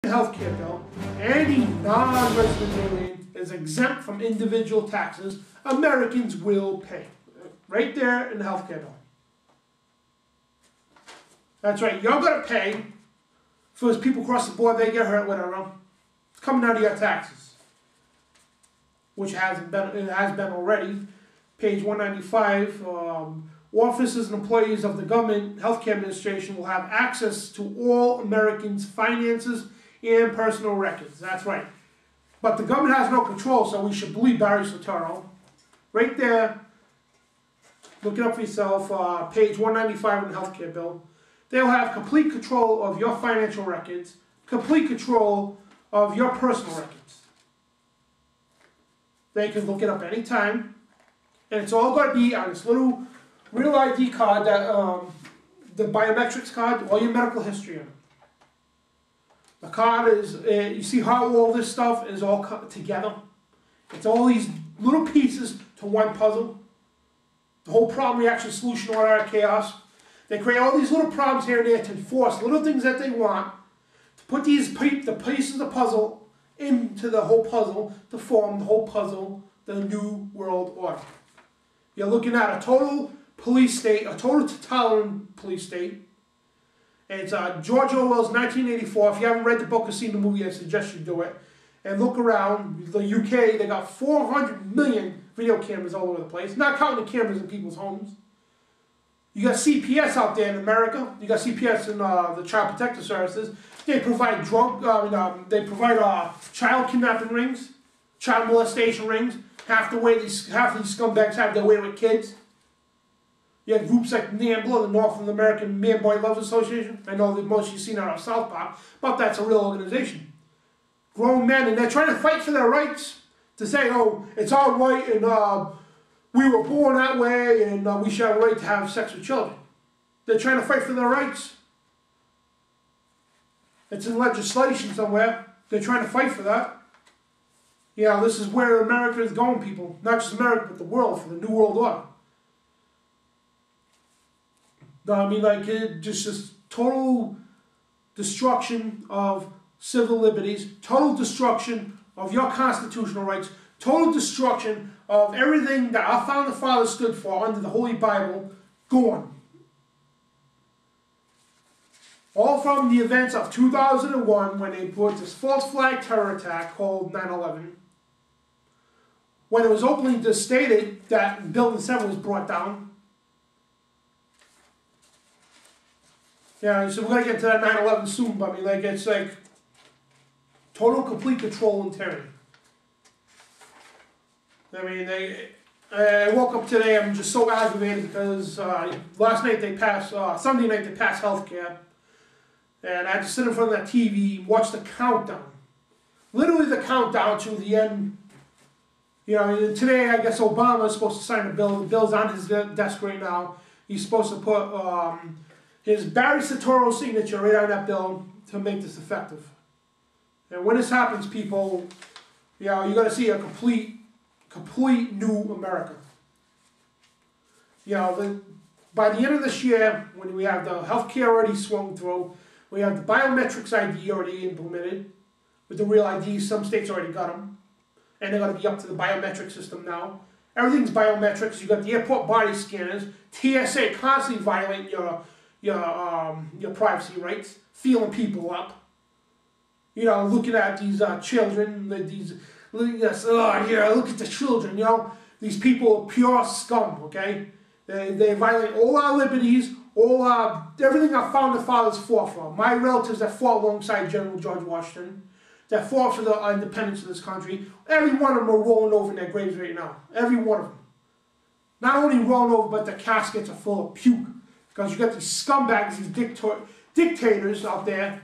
healthcare bill, any non-resident alien is exempt from individual taxes Americans will pay. Right there in the healthcare bill. That's right, you're going to pay for those people across the board, they get hurt, whatever. It's coming out of your taxes, which it has been already. Page 195, officers and employees of the government healthcare administration will have access to all Americans' finances and personal records. That's right. But the government has no control, so we should believe Barry Soetoro. Right there, look it up for yourself, page 195 in the healthcare bill. They'll have complete control of your financial records, complete control of your personal records. They can look it up anytime, and it's all going to be on this little real ID card, that the biometrics card, all your medical history in it. The card is, you see how all this stuff is all cut together? It's all these little pieces to one puzzle. The whole problem, reaction, solution, order, chaos. They create all these little problems here and there to enforce little things that they want, to put the pieces of the puzzle into the whole puzzle, to form the whole puzzle, the new world order. You're looking at a total police state, a total totalitarian police state. And it's George Orwell's 1984. If you haven't read the book or seen the movie, I suggest you do it. And look around. The UK, they got 400 million video cameras all over the place, not counting the cameras in people's homes. You got CPS out there in America. You got CPS in the Child Protective Services. They provide child kidnapping rings, child molestation rings. Half these scumbags have their way with kids. You have groups like NAMBLA, the North American Man-Boy Lovers Association. I know that most you've seen out of South Park, but that's a real organization. Grown men, and they're trying to fight for their rights to say, oh, it's our right, and we were born that way, and we should have a right to have sex with children. They're trying to fight for their rights. It's in legislation somewhere. They're trying to fight for that. You know, this is where America is going, people. Not just America, but the world, for the New World Order. I mean, like, just total destruction of civil liberties, total destruction of your constitutional rights, total destruction of everything that our founding fathers stood for under the Holy Bible, gone. All from the events of 2001 when they put this false flag terror attack called 9/11. When it was openly stated that Building 7 was brought down. Yeah, so we're going to get to that 9/11 soon, but I mean, like, it's like total, complete control and tyranny. I mean, I woke up today, I'm just so aggravated because last night they passed, Sunday night they passed healthcare, and I had to sit in front of that TV, watch the countdown. Literally the countdown to the end. You know, today I guess Obama is supposed to sign a bill. The bill's on his desk right now. He's supposed to put his Barry Soetoro signature right on that bill to make this effective. And when this happens, people, you know, you're going to see a complete new America. You know, by the end of this year, when we have the healthcare already swung through, we have the biometrics ID already implemented with the real ID. Some states already got them, and they're going to be up to the biometric system now. Everything's biometrics. You got the airport body scanners. TSA constantly violating your privacy rights, feeling people up. You know, looking at these children, look at the children, you know. These people are pure scum, okay? They violate all our liberties, everything our founding fathers fought for. My relatives that fought alongside General George Washington, that fought for the independence of this country, every one of them are rolling over in their graves right now. Every one of them. Not only rolling over, but the caskets are full of puke. Because you got these scumbags, these dictators out there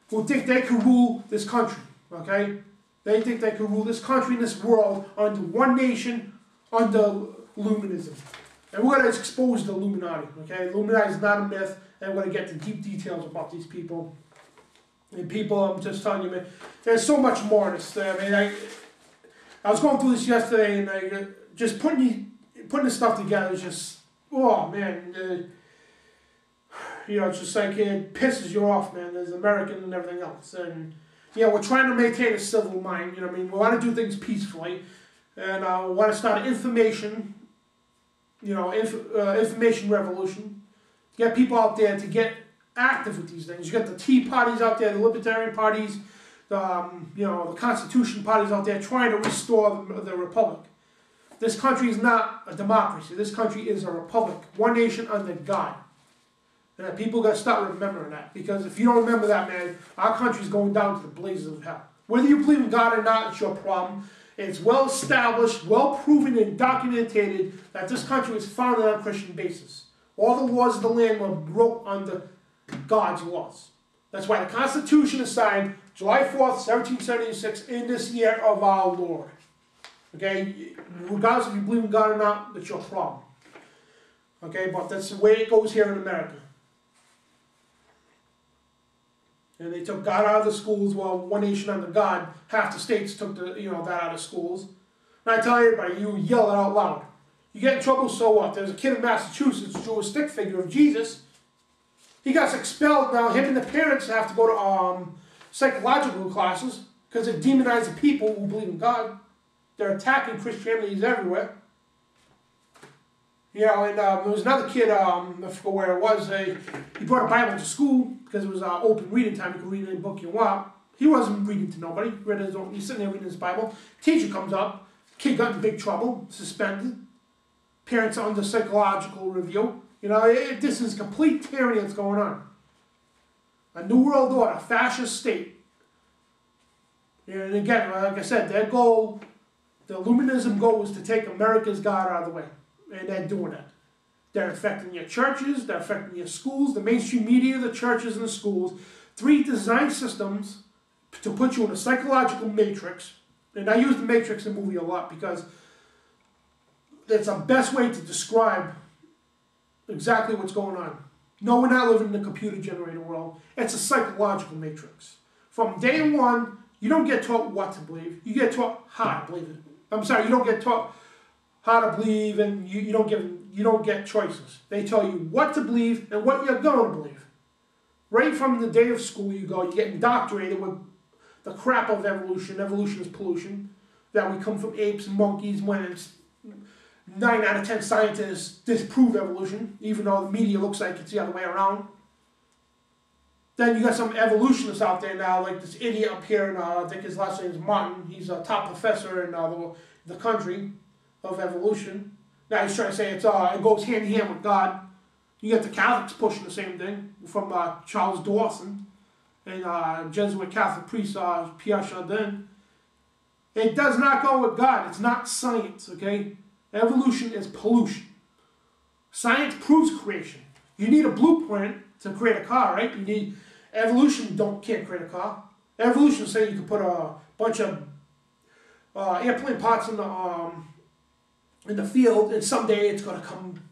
who think they can rule this country, okay? They think they can rule this country and this world under one nation, under Illuminism. And we're going to expose the Illuminati, okay? Illuminati is not a myth, and we're going to get the deep details about these people. And people, I'm just telling you, man, there's so much more in this. I mean, I was going through this yesterday, and just putting this stuff together is just, oh, man, you know, it's just like it pisses you off, man, as American and everything else. And we're trying to maintain a civil mind, you know what I mean? We want to do things peacefully, and we want to start an information, information revolution, get people out there to get active with these things. You got the tea parties out there, the libertarian parties, the Constitution parties out there trying to restore the republic. This country is not a democracy. This country is a republic. One nation under God. And people got to start remembering that. Because if you don't remember that, man, our country's going down to the blazes of hell. Whether you believe in God or not, it's your problem. It's well established, well proven and documented that this country was founded on a Christian basis. All the laws of the land were wrote under God's laws. That's why the Constitution is signed July 4th, 1776, in this year of our Lord. Okay? Regardless if you believe in God or not, that's your problem. Okay? But that's the way it goes here in America. And they took God out of the schools. Well, one nation under God, half the states took that out of schools. And I tell everybody, you yell it out loud. You get in trouble, so what? There's a kid in Massachusetts who drew a stick figure of Jesus. He got expelled. Now him and the parents have to go to psychological classes because they demonize the people who believe in God. They're attacking Christianity everywhere. And there was another kid, I forget where it was, he brought a Bible to school because it was open reading time. You could read any book you want. He wasn't reading to nobody. He's sitting there reading his Bible. Teacher comes up. Kid got in big trouble, suspended. Parents are under psychological review. This is complete tyranny that's going on. A New World Order, fascist state. And again, like I said, their goal, the Illuminism goal was to take America's God out of the way. And they're doing that. They're affecting your churches, they're affecting your schools, the mainstream media, the churches, and the schools. 3 design systems to put you in a psychological matrix. And I use the matrix in the movie a lot because it's the best way to describe exactly what's going on. No, we're not living in a computer-generated world. It's a psychological matrix. From day one, you don't get taught what to believe. You get taught how to believe it. I'm sorry, you don't get taught how to believe, and you don't get choices. They tell you what to believe and what you're going to believe. Right from the day of school you get indoctrinated with the crap of evolution. Evolution is pollution. That we come from apes and monkeys when it's 9 out of 10 scientists disprove evolution, even though the media looks like it's the other way around. Then you got some evolutionists out there now, like this idiot up here, and I think his last name is Martin. He's a top professor in the country of evolution. Now he's trying to say it goes hand in hand with God. You got the Catholics pushing the same thing from Charles Dawson and Jesuit Catholic priest Pierre Chardin. It does not go with God. It's not science, okay? Evolution is pollution. Science proves creation. You need a blueprint to create a car, right? You need evolution. Can't create a car. Evolution is saying you can put a bunch of airplane parts in the field, and someday it's going to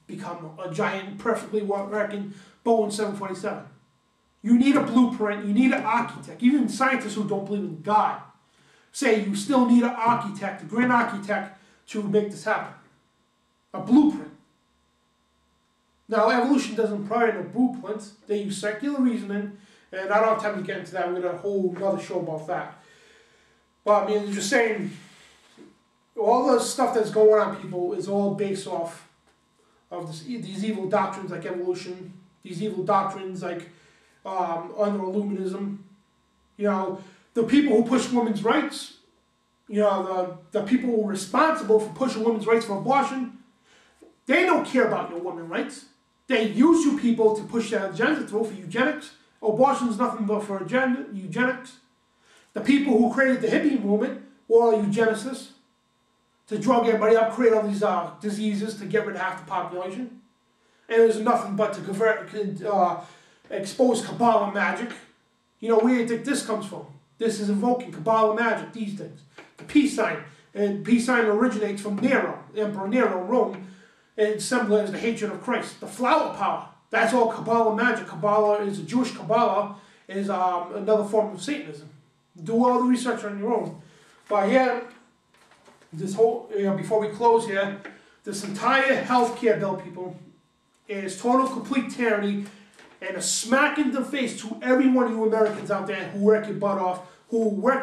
become a giant, perfectly working Boeing 747. You need a blueprint. You need an architect. Even scientists who don't believe in God say you still need an architect, a grand architect, to make this happen. A blueprint. Now, evolution doesn't provide a blueprint. They use secular reasoning, and I don't have time to get into that. We're going to whole other show about that. But I mean, just saying, all the stuff that's going on, people, is all based off of these evil doctrines like evolution, these evil doctrines like under Illuminism. The people who push women's rights, the people who are responsible for pushing women's rights for abortion, they don't care about your women's rights. They use you people to push their agenda through for eugenics. Abortion is nothing but for eugenics. The people who created the hippie movement were all eugenicists to drug everybody up, create all these diseases to get rid of half the population. And it was nothing but to expose Kabbalah magic. Where do you think this comes from? This is invoking Kabbalah magic, these things. The peace sign. And peace sign originates from Nero, Emperor Nero in Rome. And it symbolizes the hatred of Christ. The flower power. That's all Kabbalah magic. Kabbalah is a Jewish Kabbalah, is another form of Satanism. Do all the research on your own. But here, this whole, before we close here, this entire healthcare bill, people, is total, complete tyranny and a smack in the face to every one of you Americans out there who work your butt off, who work